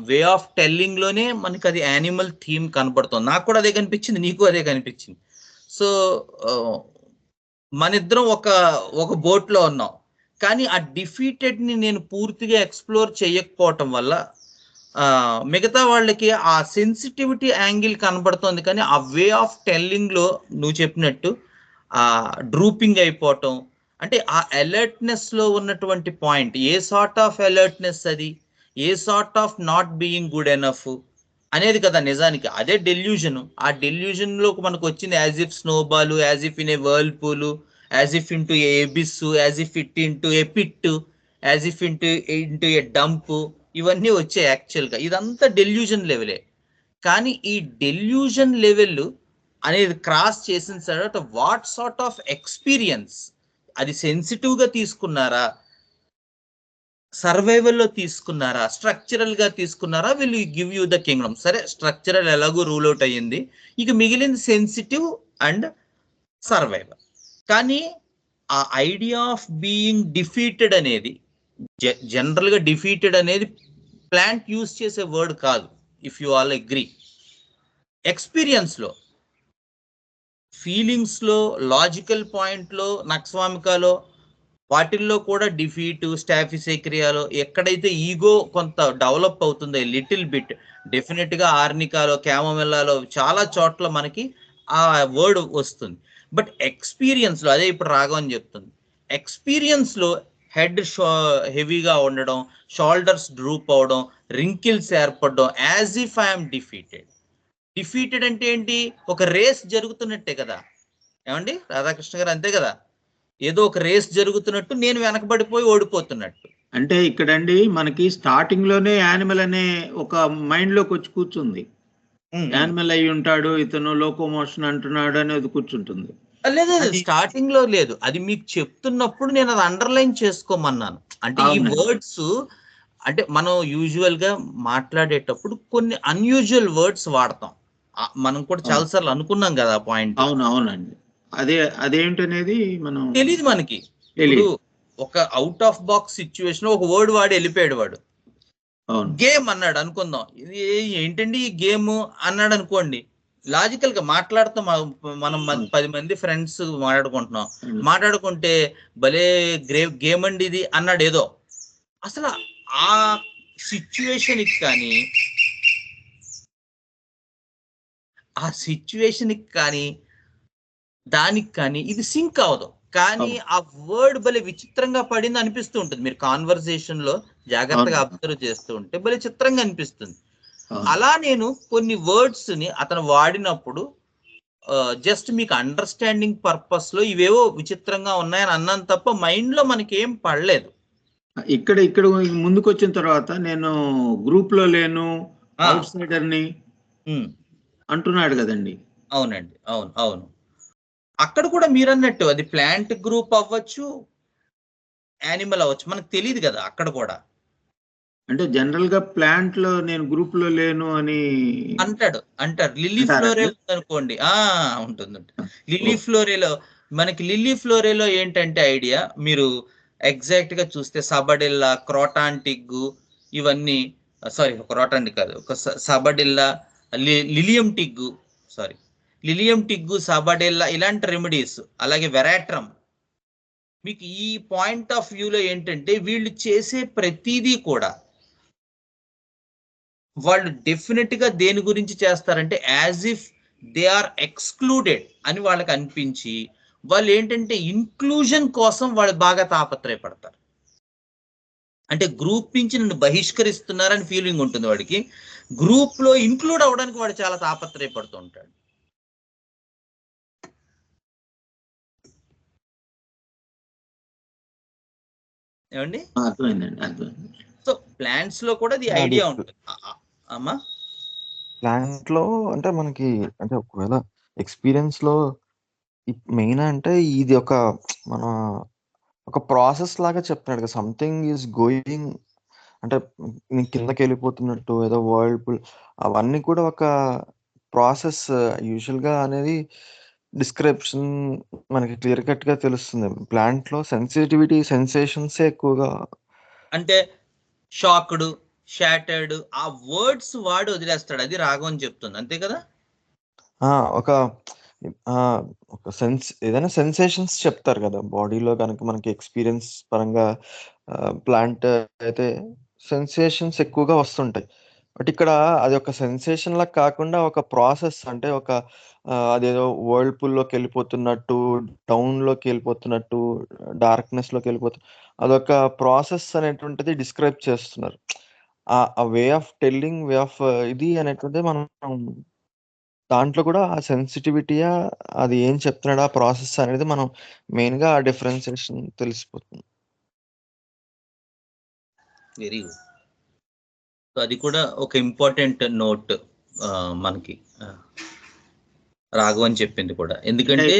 వే ఆఫ్ టెల్లింగ్ లోనే మనకి అది యానిమల్ థీమ్ కనపడుతుంది. నాకు కూడా అదే కనిపించింది, నీకు అదే కనిపించింది. సో మన ఇద్దరం ఒక బోట్ లో ఉన్నాం. కానీ ఆ డిఫీటెడ్ ని నేను పూర్తిగా ఎక్స్ప్లోర్ చేయకపోవటం వల్ల మిగతా వాళ్ళకి ఆ సెన్సిటివిటీ యాంగిల్ కనబడుతుంది, కానీ ఆ వే ఆఫ్ టెల్లింగ్ లో నువ్వు చెప్పినట్టు ఆ డ్రూపింగ్ అయిపోవటం, అంటే ఆ అలర్ట్నెస్ లో ఉన్నటువంటి point, a sort of alertness అది, a sort of not being good enough అనేది కదా నిజానికి. అదే డెల్యూజన్. ఆ డెల్యూజన్ లో మనకు వచ్చింది as if snowball, as if in a whirlpool, as if into a abyss, as if it into a pit, as if into a dump, ఇవన్నీ వచ్చాయి యాక్చువల్గా. ఇదంతా డెల్యూజన్ లెవెలే. కానీ ఈ డెల్యూజన్ లెవెల్ అనేది క్రాస్ చేసిన తర్వాత వాట్ సార్ట్ ఆఫ్ ఎక్స్పీరియన్స్, అది సెన్సిటివ్ గా తీసుకున్నారా, సర్వైవల్ లో తీసుకున్నారా, స్ట్రక్చరల్ గా తీసుకున్నారా, will give you the Kingdom. సరే, స్ట్రక్చరల్ ఎలాగో రూల్ అవుట్ అయ్యింది, ఇక మిగిలింది సెన్సిటివ్ అండ్ సర్వైవల్. కానీ ఆ ఐడియా ఆఫ్ బీయింగ్ డిఫీటెడ్ అనేది, జనరల్ గా డిఫీటెడ్ అనేది ప్లాంట్ యూజ్ చేసే వర్డ్ కాదు, if you all agree. Experience లో ఫీలింగ్స్ లో, లాజికల్ పాయింట్ లో, నక్స్వామికాలో వాటిల్లో కూడా డిఫీట్, స్టాఫిసేక్రియాలో ఎక్కడైతే ఈగో కొంత డెవలప్ అవుతుందో లిటిల్ బిట్, డెఫినెట్ గా ఆర్నికాలో, క్యామోమిల్లాలో చాలా చోట్ల మనకి ఆ వర్డ్ వస్తుంది. బట్ ఎక్స్పీరియన్స్ లో, అదే ఇప్పుడు రాఘవన్ చెప్తుంది, ఎక్స్పీరియన్స్ లో హెడ్ హెవీగా ఉండడం, షోల్డర్స్ డ్రూప్ అవడం, రింకిల్స్ ఏర్పడడం, as if I'm defeated. Defeated అంటే ఏంటి? ఒక రేస్ జరుగుతున్నట్టే కదా ఏమండి రాధాకృష్ణ గారు, అంతే కదా? ఏదో ఒక రేస్ జరుగుతున్నట్టు నేను వెనకబడిపోయి ఓడిపోతున్నట్టు. అంటే ఇక్కడండి మనకి స్టార్టింగ్ లోనే యానిమల్ అనే ఒక మైండ్ లోకి వచ్చి కూర్చుంది. యానిమల్ అయి ఉంటాడు ఇతను, లోకోమోషన్ అంటున్నాడు అనేది కూర్చుంటుంది. లేదు, స్టార్టింగ్ లో లేదు, అది మీకు చెప్తున్నప్పుడు నేను అది అండర్లైన్ చేసుకోమన్నాను. అంటే ఈ వర్డ్స్ అంటే మనం యూజువల్ గా మాట్లాడేటప్పుడు కొన్ని అన్యూజువల్ వర్డ్స్ వాడతాం. మనం కూడా చాలా సార్లు అనుకున్నాం కదా పాయింట్. అవునండి, అదేంటనేది మనం తెలీదు మనకి. ఇప్పుడు ఒక అవుట్ ఆఫ్ బాక్స్ సిచ్యువేషన్ ఒక వర్డ్ వాడి వెళ్ళిపోయాడు వాడు. గేమ్ అన్నాడు అనుకుందాం, ఇది ఏంటండి ఈ గేమ్ అన్నాడు అనుకోండి, లాజికల్ గా మాట్లాడుతాం మనం 10 మంది ఫ్రెండ్స్ మాట్లాడుకుంటున్నాం, మాట్లాడుకుంటే భలే గేమ్ అండి ఇది అన్నాడు ఏదో. అసలు ఆ సిచ్యువేషన్కి కానీ దానికి కానీ ఇది సింక్ అవదు. కానీ ఆ వర్డ్ భలే విచిత్రంగా పడింది అనిపిస్తూ ఉంటుంది. మీరు కాన్వర్సేషన్ లో జాగ్రత్తగా అబ్జర్వ్ చేస్తూ ఉంటే భలే చిత్రంగా అనిపిస్తుంది. అలా నేను కొన్ని వర్డ్స్ ని అతను వాడినప్పుడు జస్ట్ మీకు అండర్స్టాండింగ్ పర్పస్ లో ఇవేవో విచిత్రంగా ఉన్నాయని అన్నాను తప్ప మైండ్ లో మనకి ఏం పడలేదు. ఇక్కడ ముందుకు వచ్చిన తర్వాత నేను గ్రూప్ లో లేను, అవుట్ సైడర్ ని అంటున్నాడు కదండి. అవునండి, అవును. అక్కడ కూడా మీరు అన్నట్టు అది ప్లాంట్ గ్రూప్ అవ్వచ్చు, యానిమల్ అవ్వచ్చు, మనకు తెలియదు కదా అక్కడ కూడా. అంటే జనరల్ గా ప్లాంట్ లో నేను గ్రూప్ లో లేను అని అంటారు. లిల్లీ ఫ్లోరే ఉందనుకోండి, ఉంటుంది. లిల్లీ ఫ్లోరేలో ఏంటంటే ఐడియా, మీరు ఎగ్జాక్ట్ గా చూస్తే సబడిల్లా, క్రోటాంటిగ్, ఇవన్నీ సారీ క్రోటాంటిగ్ కాదు, ఒక సబడిల్లా, లిలియం టిగ్గు, సబడిల్లా ఇలాంటి రెమెడీస్, అలాగే వెరాట్రమ్. మీకు ఈ పాయింట్ ఆఫ్ వ్యూలో ఏంటంటే వీళ్ళు చేసే ప్రతిదీ కూడా వాళ్ళు డెఫినెట్ గా దేని గురించి చేస్తారంటే as if they are excluded అని వాళ్ళకి అనిపించి వాళ్ళు ఏంటంటే ఇన్క్లూజన్ కోసం వాళ్ళు బాగా తాపత్రయపడతారు. అంటే గ్రూప్ నుంచి నన్ను బహిష్కరిస్తున్నారని ఫీలింగ్ ఉంటుంది వాడికి, గ్రూప్ లో ఇంక్లూడ్ అవడానికి వాడు చాలా తాపత్రయపడుతూ ఉంటాడు. ఏమండి? సో ప్లాంట్స్ లో కూడా ది ఐడియా ఉంటుంది అమ్మా. ప్లాంట్ లో అంటే మనకి అంటే ఒకవేళ ఎక్స్పీరియన్స్ లో మెయిన్ అంటే ఇది మన ఒక ప్రాసెస్ లాగా చెప్తున్నాడు కదా, సంథింగ్ ఈజ్ గోయింగ్ అంటే కిందకి వెళ్ళిపోతున్నట్టు ఏదో వర్ల్డ్ అవన్నీ కూడా ఒక ప్రాసెస్ యూజువల్ గా అనేది డిస్క్రిప్షన్ మనకి క్లియర్ కట్ గా తెలుస్తుంది. ప్లాంట్ లో సెన్సిటివిటీ సెన్సేషన్స్ ఎక్కువగా, అంటే షాక్డ్, షాటర్డ్ ఆ వర్డ్స్ వాడు వదిలేస్తాడు, అది రాఘవన్ చెప్తుంది, అంతే కదా? ఒక ఏదైనా సెన్సేషన్స్ చెప్తారు కదా బాడీలో కనుక మనకి ఎక్స్పీరియన్స్ పరంగా. ప్లాంట్ అయితే సెన్సేషన్స్ ఎక్కువగా వస్తుంటాయి. బట్ ఇక్కడ అది ఒక సెన్సేషన్ లా కాకుండా ఒక ప్రాసెస్, అంటే అదేదో వరల్డ్ పూల్ లోకి వెళ్ళిపోతున్నట్టు, డౌన్ లోకి వెళ్ళిపోతున్నట్టు, డార్క్నెస్ లోకి వెళ్ళిపోతున్నట్టు అదొక ప్రాసెస్ అనేటువంటిది డిస్క్రైబ్ చేస్తున్నారు. ఆ way of telling, way of ఇది అనేటువంటిది మనం దాంట్లో కూడా ఆ సెన్సిటివిటీయా అది ఏం చెప్తున్నాడు ఆ ప్రాసెస్ అనేది మనం మెయిన్ గా ఆ డిఫరెన్సియేషన్ తెలిసిపోతుంది. Very good. సో అది కూడా ఒక ఇంపార్టెంట్ నోట్ మనకి రాఘవన్ చెప్పింది కూడా. ఎందుకంటే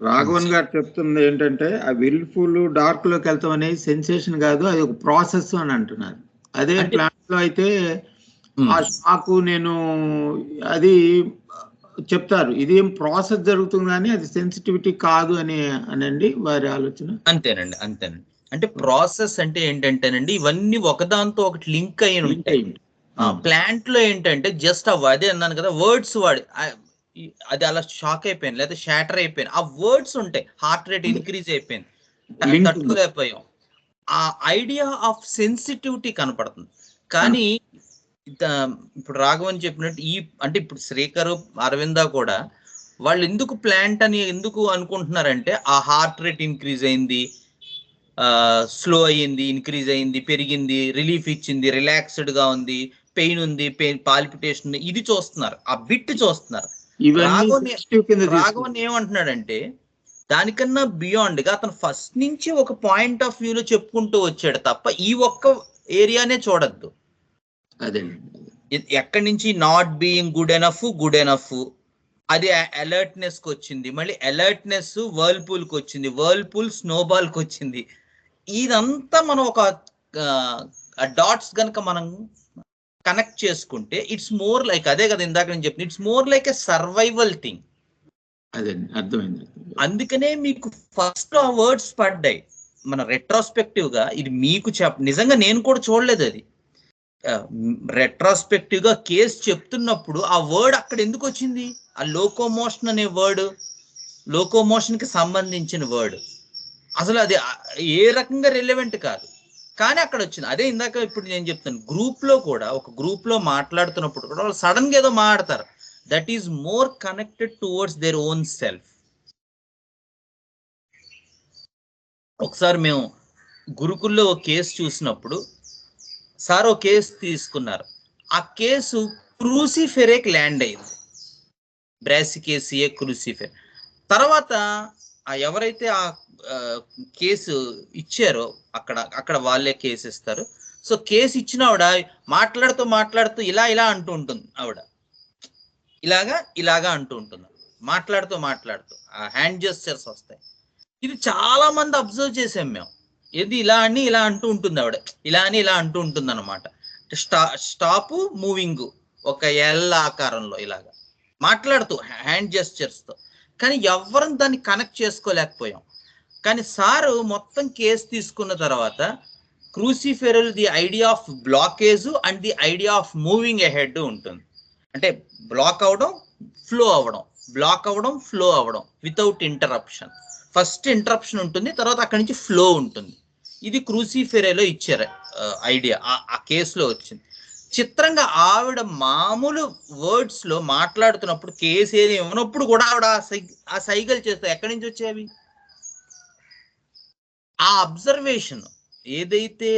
రాఘవన్ గారు చెప్తుంది ఏంటంటే ఆ విల్ఫుల్ డార్క్ లోకి వెళ్తాం అనేది సెన్సేషన్ కాదు, అది ఒక ప్రాసెస్ అని అంటున్నారు. అదే ప్లాంట్ లో అయితే ఆ షాకు నేను అది చెప్తారు, ఇది ఏం ప్రాసెస్ జరుగుతుంది కానీ అది సెన్సిటివిటీ కాదు అనండి వారి ఆలోచన. అంతేనండి. అంటే ప్రాసెస్ అంటే ఏంటంటేనండి ఇవన్నీ ఒకదాంతో ఒకటి లింక్ అయి ఉంటాయి. ప్లాంట్ లో ఏంటంటే జస్ట్ అదే అన్నాను కదా, వర్డ్స్ వాడి అది అలా షాక్ అయిపోయాను, లేదా షాటర్ అయిపోయాను. ఆ వర్డ్స్ ఉంటాయి, హార్ట్ రేట్ ఇంక్రీజ్ అయిపోయింది, తట్టుకోలేకపోయాం. ఆ ఐడియా ఆఫ్ సెన్సిటివిటీ కనపడుతుంది. కానీ ఇప్పుడు రాఘవన్ చెప్పినట్టు అంటే ఇప్పుడు శ్రీకర్, అరవింద కూడా వాళ్ళు ఎందుకు ప్లాంట్ అని ఎందుకు అనుకుంటున్నారంటే ఆ హార్ట్ రేట్ ఇంక్రీజ్ అయింది, స్లో అయ్యింది, ఇంక్రీజ్ అయింది, పెరిగింది, రిలీఫ్ ఇచ్చింది, రిలాక్స్డ్ గా ఉంది, పెయిన్ ఉంది, పెయిన్ పాల్పిటేషన్, ఇది చూస్తున్నారు, ఆ బిట్ చూస్తున్నారు. రాఘవన్ ఏమంటున్నాడంటే దానికన్నా బియాండ్ గా అతను ఫస్ట్ నుంచి ఒక పాయింట్ ఆఫ్ వ్యూలో చెప్పుకుంటూ వచ్చాడు తప్ప ఈ ఒక్క ఏరియానే చూడద్దు. అదే ఎక్కడి నుంచి నాట్ బీయింగ్ గుడ్ ఎనఫ్ అది అలర్ట్నెస్ కి వచ్చింది, మళ్ళీ అలర్ట్నెస్ వర్ల్పూల్ కి వచ్చింది, వర్ల్పూల్ స్నోబాల్ కి వచ్చింది. ఇదంతా మనం ఒక డాట్స్ గనక మనం కనెక్ట్ చేసుకుంటే ఇట్స్ మోర్ లైక్, అదే కదా ఇందాక నేను చెప్పిన, it's more like a survival thing. అదే అర్థమైంది. అందుకనే మీకు ఫస్ట్ ఆ వర్డ్స్ పడ్డాయి. మన రెట్రోస్పెక్టివ్ గా ఇది మీకు నిజంగా నేను కూడా చూడలేదు, అది రెట్రోస్పెక్టివ్ గా కేసు చెప్తున్నప్పుడు ఆ వర్డ్ అక్కడ ఎందుకు వచ్చింది? ఆ లోకోమోషన్ అనే వర్డ్, లోకోమోషన్ కి సంబంధించిన వర్డ్, అసలు అది ఏ రకంగా రిలవెంట్ కాదు, కానీ అక్కడ వచ్చింది. అదే ఇందాక ఇప్పుడు నేను చెప్తాను, గ్రూప్ లో కూడా, ఒక గ్రూప్ లో మాట్లాడుతున్నప్పుడు కూడా వాళ్ళు సడన్ గా ఏదో మాట్లాడతారు, that is more connected towards their own self. ఒకసారి మేము గురుకుల్లో ఒక కేసు చూసినప్పుడు సార్ ఒక కేసు తీసుకున్నారు. ఆ కేసు క్రూసిఫెరేకి ల్యాండ్ అయింది, బ్రాసికేసియే క్రూసిఫెర్. తర్వాత ఎవరైతే ఆ కేసు ఇచ్చారో అక్కడ వాళ్ళే కేసు ఇస్తారు. సో కేసు ఇచ్చిన ఆవిడ మాట్లాడుతూ ఇలా అంటూ ఉంటుంది, ఆవిడ ఇలాగా అంటూ ఉంటుంది, మాట్లాడుతూ ఆ హ్యాండ్ జెస్చర్స్ వస్తాయి. ఇది చాలా మంది అబ్జర్వ్ చేసాం మేము. ఏది ఇలా అంటూ ఉంటుంది ఆవిడ, ఇలా అంటూ ఉంటుంది అనమాట. స్టాప్ మూవింగ్ ఒక ఎల్ ఆకారంలో ఇలాగా మాట్లాడుతూ హ్యాండ్ జెస్చర్స్ తో. కానీ ఎవరం దాన్ని కనెక్ట్ చేసుకోలేకపోయాం. కానీ సారు మొత్తం కేసు తీసుకున్న తర్వాత cruciferal the idea of blockage and the idea of moving ahead ఉంటుంది. అంటే బ్లాక్ అవడం, ఫ్లో అవ్వడం, బ్లాక్ అవ్వడం, ఫ్లో అవ్వడం వితౌట్ ఇంటరప్షన్. ఫస్ట్ ఇంటరప్షన్ ఉంటుంది, తర్వాత అక్కడి నుంచి ఫ్లో ఉంటుంది. ఇది క్రూసిఫెరేలో ఇచ్చారు ఐడియా, ఆ కేసులో వచ్చింది. చిత్రంగా ఆవిడ మామూలు వర్డ్స్ లో మాట్లాడుతున్నప్పుడు, కేసు ఏది ఇవ్వనప్పుడు కూడా ఆవిడ ఆ సైగలు చేస్తారు. ఎక్కడి నుంచి వచ్చేవి? ఆ అబ్జర్వేషన్ ఏదైతే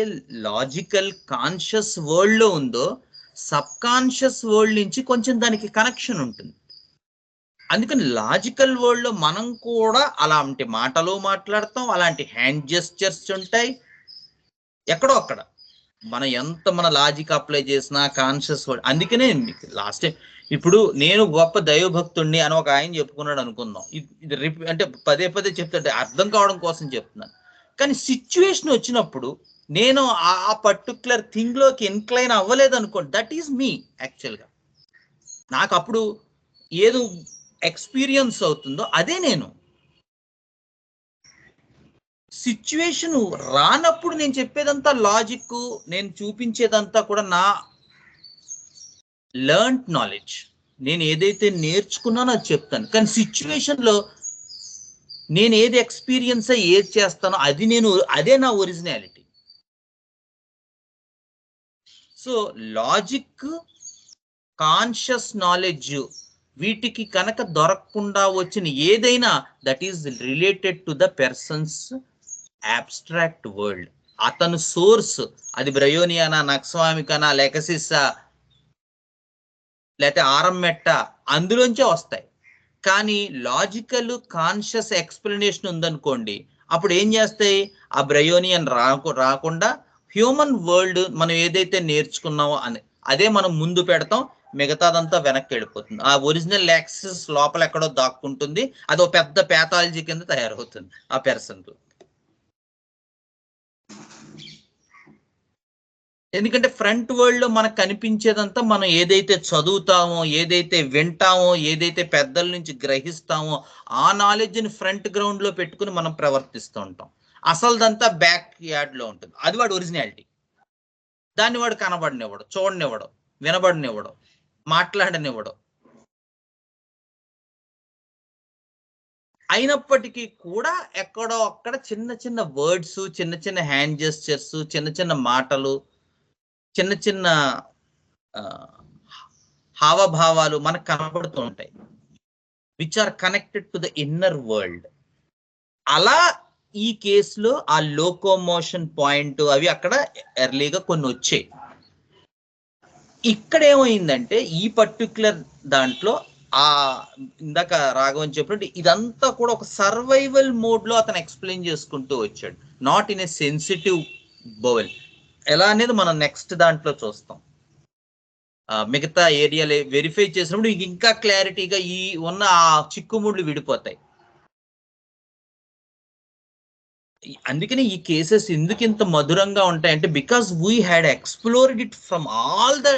లాజికల్ కాన్షియస్ వరల్డ్ లో ఉందో, సబ్ కాన్షియస్ వరల్డ్ నుంచి కొంచెం దానికి కనెక్షన్ ఉంటుంది. అందుకని లాజికల్ వరల్డ్ లో మనం కూడా అలాంటి మాటలు మాట్లాడతాం, అలాంటి హ్యాండ్ జెస్చర్స్ ఉంటాయి. ఎక్కడో అక్కడ మన లాజిక్ అప్లై చేసిన కాన్షియస్ వరల్డ్. అందుకనే మీకు లాస్ట్ టైం, ఇప్పుడు నేను గొప్ప దైవభక్తుడిని అని ఒక ఆయన చెప్పుకున్నాడు అనుకుందాం. ఇది అంటే పదే చెప్తుంటే అర్థం కావడం కోసం చెప్తున్నాను. కానీ సిచ్యువేషన్ వచ్చినప్పుడు నేను ఆ పర్టికులర్ థింగ్ లోకి ఇన్క్లైన్ అవ్వలేదు అనుకోండి, దట్ ఈస్ మీ. యాక్చువల్గా నాకు అప్పుడు ఏదో ఎక్స్పీరియన్స్ అవుతుందో అదే నేను. సిచ్యువేషన్ రానప్పుడు నేను చెప్పేదంతా లాజిక్, నేను చూపించేదంతా కూడా నా లెర్న్డ్ నాలెడ్జ్, నేను ఏదైతే నేర్చుకున్నానో అది చెప్తాను. కానీ సిచ్యువేషన్ లో నేను ఏది ఎక్స్పీరియన్స్ ఏది చేస్తానో అదే నా originality. So logic, conscious knowledge, వీటికి కనుక దొరకకుండా వచ్చిన ఏదైనా that is related to the persons abstract world. అతను సోర్స్, అది బ్రయోనియానా, నక్స్వామికనా, లెకసిస్సా, లేకపోతే ఆరంమెట్ట, అందులోంచే వస్తాయి. కానీ లాజికల్ కాన్షియస్ ఎక్స్ప్లెనేషన్ ఉందనుకోండి, అప్పుడు ఏం చేస్తాయి? ఆ బ్రయోనియన్ రాకుండా హ్యూమన్ వరల్డ్ మనం ఏదైతే నేర్చుకున్నామో అదే మనం ముందు పెడతాం, మిగతాదంతా వెనక్కి వెళ్ళిపోతుంది. ఆ ఒరిజినల్ యాక్సెస్ లోపల ఎక్కడో దాక్కుంటుంది, అది ఒక పెద్ద ప్యాథాలజీ కింద తయారవుతుంది ఆ పర్సన్. ఎందుకంటే ఫ్రంట్ వరల్డ్ లో మనకు కనిపించేదంతా మనం ఏదైతే చదువుతామో, ఏదైతే వింటామో, ఏదైతే పెద్దల నుంచి గ్రహిస్తామో ఆ నాలెడ్జ్ని ఫ్రంట్ గ్రౌండ్ లో పెట్టుకుని మనం ప్రవర్తిస్తూ ఉంటాం. అసలుదంతా బ్యాక్ యార్డ్ లో ఉంటుంది. అది వాడు ఒరిజినాలిటీ. దాన్ని వాడు కనబడనివ్వడు, చూడనివ్వడు, వినబడనివ్వడు, మాట్లాడనివ్వడు. అయినప్పటికీ కూడా ఎక్కడో అక్కడ చిన్న చిన్న వర్డ్స్, చిన్న చిన్న హ్యాండ్ జెస్చర్స్, చిన్న చిన్న మాటలు, చిన్న చిన్న హావభావాలు మనకు కనబడుతూ ఉంటాయి, which are connected to the inner world. అలా ఈ కేసులో ఆ లోకోమోషన్ పాయింట్ అవి అక్కడ ఎర్లీగా కొన్ని వచ్చాయి. ఇక్కడ ఏమైందంటే ఈ పర్టిక్యులర్ దాంట్లో ఆ ఇందాక రాఘవన్ చెప్పినట్టు ఇదంతా కూడా ఒక సర్వైవల్ మోడ్ లో అతను ఎక్స్ప్లెయిన్ చేసుకుంటూ వచ్చాడు, not in a sensitive bowel. ఎలా అనేది మనం నెక్స్ట్ దాంట్లో చూస్తాం. మిగతా ఏరియాలు వెరిఫై చేసినప్పుడు ఇంకా క్లారిటీగా ఈ ఉన్న ఆ చిక్కుముళ్ళు విడిపోతాయి. అందుకని ఈ కేసెస్ ఎందుకు ఇంత మధురంగా ఉంటాయంటే because we had explored it from all the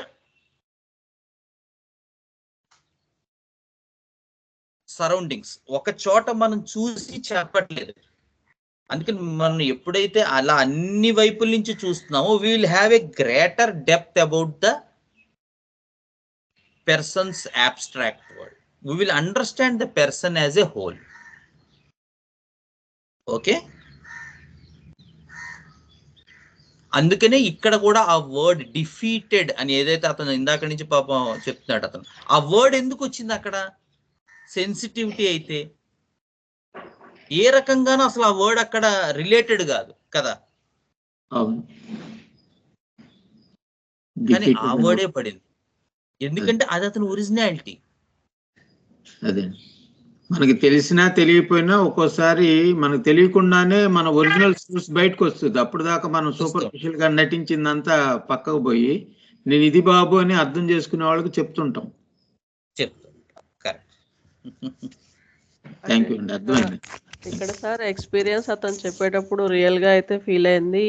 surroundings. ఒక చోట మనం చూసి చెప్పట్లేదు. అందుకని మనం ఎప్పుడైతే అలా అన్ని వైపుల నుంచి చూస్తున్నామో we will have a greater depth about the person's abstract world. We will understand the person as a whole. Okay, అందుకనే ఇక్కడ కూడా ఆ వర్డ్ డిఫీటెడ్ అని ఏదైతే అతను ఇందాక నుంచి పాపం చెప్తున్నాడు, అతను ఆ వర్డ్ ఎందుకు వచ్చింది అక్కడ? సెన్సిటివిటీ అయితే ఏ రకంగానూ అసలు ఆ వర్డ్ అక్కడ రిలేటెడ్ కాదు కదా, కానీ ఆ వర్డే పడింది. ఎందుకంటే అది అతని ఒరిజినాలిటీ. అదే మనకి తెలిసినా తెలియకపోయినా ఒక్కోసారి మనకు తెలియకుండానే మన ఒరిజినల్ సోర్స్ బయటకు వస్తుంది. అప్పుడు దాకా మనం సూపర్ఫిషియల్ గా నటించిందంతా పక్కకు పోయి నేను ఇది బాబు అని అర్థం చేసుకునే వాళ్ళకి చెప్తుంటాం. థ్యాంక్ యూ అండి, అర్థమైంది. ఇక్కడ సార్ ఎక్స్పీరియన్స్ అతను చెప్పేటప్పుడు రియల్ గా అయితే ఫీల్ అయింది.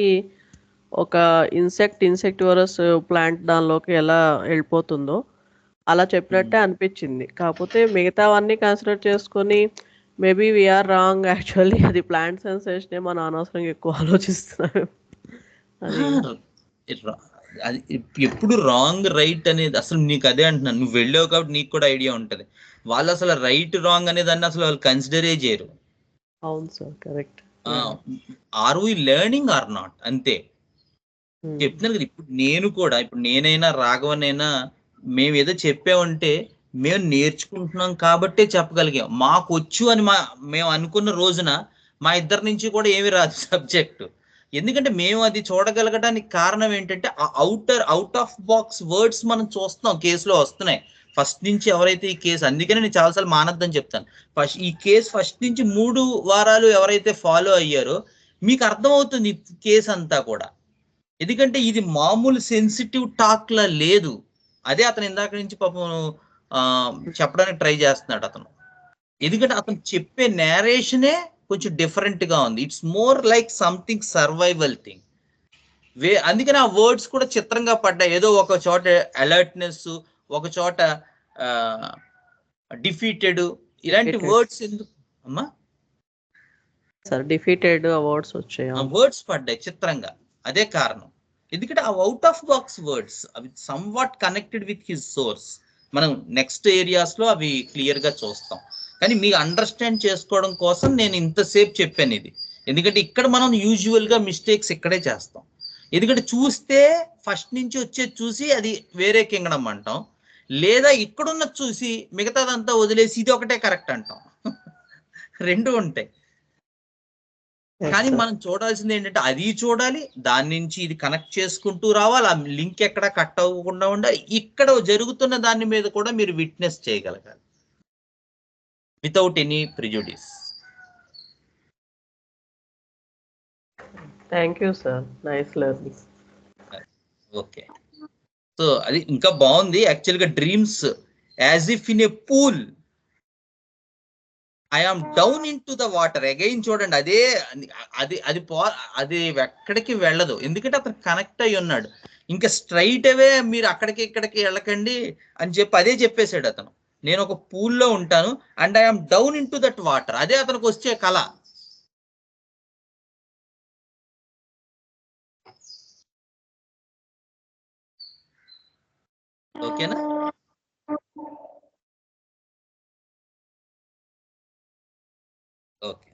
ఒక ఇన్సెక్టివరస్ ప్లాంట్ దానిలోకి ఎలా వెళ్ళిపోతుందో అలా చెప్పినట్టే అనిపించింది. కాకపోతే మిగతావన్నీ కన్సిడర్ చేసుకొని మేబీ వీఆర్ రాంగ్, యాక్చువల్లీ అది ప్లాంట్ సెన్సేషనే, మనం అనవసరంగా ఎక్కువ ఆలోచిస్తున్నాం. అది ఎప్పుడు రాంగ్ రైట్ అనేది అసలు నీకు అదే అంటున్నాను, నువ్వు వెళ్ళావు కాబట్టి నీకు కూడా ఐడియా ఉంటది. వాళ్ళు అసలు రైట్ రాంగ్ అనే దాన్ని అసలు వాళ్ళు కన్సిడరే చేయరు. అవును sir, correct. Are we learning or not, అంతే చెప్తున్నాను కదా. ఇప్పుడు నేనైనా రాఘవనైనా మేము ఏదో చెప్పామంటే మేము నేర్చుకుంటున్నాం కాబట్టే చెప్పగలిగాం. మాకు వచ్చు అని మేము అనుకున్న రోజున మా ఇద్దరి నుంచి కూడా ఏమి రాదు సబ్జెక్టు. ఎందుకంటే మేము అది చూడగలగడానికి కారణం ఏంటంటే ఆ అవుట్ ఆఫ్ బాక్స్ వర్డ్స్ మనం చూస్తున్నాం, కేసులో వస్తున్నాయి ఫస్ట్ నుంచి. ఎవరైతే ఈ కేసు, అందుకనే నేను చాలాసార్లు మానద్దని చెప్తాను, ఈ కేసు ఫస్ట్ నుంచి 3 వారాలు ఎవరైతే ఫాలో అయ్యారో మీకు అర్థమవుతుంది ఈ కేసు అంతా కూడా. ఎందుకంటే ఇది మామూలు సెన్సిటివ్ టాక్ లా లేదు. అదే అతను ఇందాక నుంచి పాపం చెప్పడానికి ట్రై చేస్తున్నాడు అతను. ఎందుకంటే అతను చెప్పే నేరేషనే కొంచెం డిఫరెంట్ గా ఉంది. It's more like something survival thing. అందుకని ఆ వర్డ్స్ కూడా చిత్రంగా పడ్డాయి. ఏదో ఒక చోట అలర్ట్నెస్, ఒక చోట డిఫీటెడ్, ఇలాంటి వర్డ్స్ ఎందుకు అమ్మా సార్? డిఫీటెడ్ వర్డ్స్ వచ్చాయి, వర్డ్స్ పడ్డాయి చిత్రంగా. అదే కారణం. ఎందుకంటే ఆ అవుట్ ఆఫ్ బాక్స్ వర్డ్స్ అవి some what connected with his source. మనం నెక్స్ట్ ఏరియాస్ లో అవి క్లియర్ గా చూస్తాం. కానీ మీకు అండర్స్టాండ్ చేసుకోవడం కోసం నేను ఇంతసేపు చెప్పాను ఇది. ఎందుకంటే ఇక్కడ మనం యూజువల్ గా మిస్టేక్స్ ఇక్కడే చేస్తాం. ఎందుకంటే చూస్తే ఫస్ట్ నుంచి వచ్చేది చూసి అది వేరే కింగడం అంటాం, లేదా ఇక్కడున్న చూసి మిగతాదంతా వదిలేసి ఇది ఒకటే కరెక్ట్ అంటాం. రెండు ఉంటాయి. కానీ మనం చూడాల్సింది ఏంటంటే అది చూడాలి, దాని నుంచి ఇది కనెక్ట్ చేసుకుంటూ రావాలి, ఆ లింక్ ఎక్కడ కట్ అవ్వకుండా ఉండాలి. ఇక్కడ జరుగుతున్న దాని మీద కూడా మీరు విట్నెస్ చేయగలగాలి without any prejudice. Thank you sir, nice learning. Okay, so అది ఇంకా బాగుంది. యాక్చువల్గా dreams as if in A pool, I am down in to the water. Again చూడండి, అదే అది అది అది ఎక్కడికి వెళ్ళదు. ఎందుకంటే అతను కనెక్ట్ అయి ఉన్నాడు. ఇంకా స్ట్రైట్ అవే మీరు అక్కడికి ఇక్కడికి వెళ్ళకండి అని చెప్పి అదే చెప్పేశాడు అతను. నేను ఒక పూల్లో ఉంటాను and I am down in to that water. అదే అతనికి వచ్చే కళ. ఓకేనా? ఓకే.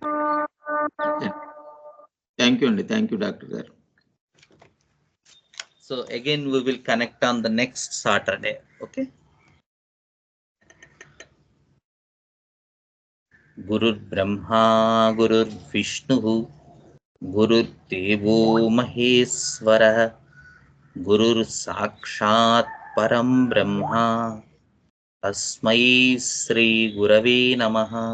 థ్యాంక్ యూ అండి, థ్యాంక్ యూ డాక్టర్ గారు. So again we will connect on the next Saturday. Okay. Gurur Brahma, Gurur Vishnu, Gurur Devo Maheswara, Gurur Sakshat Param Brahma, Tasmai Sri Gurave Namaha.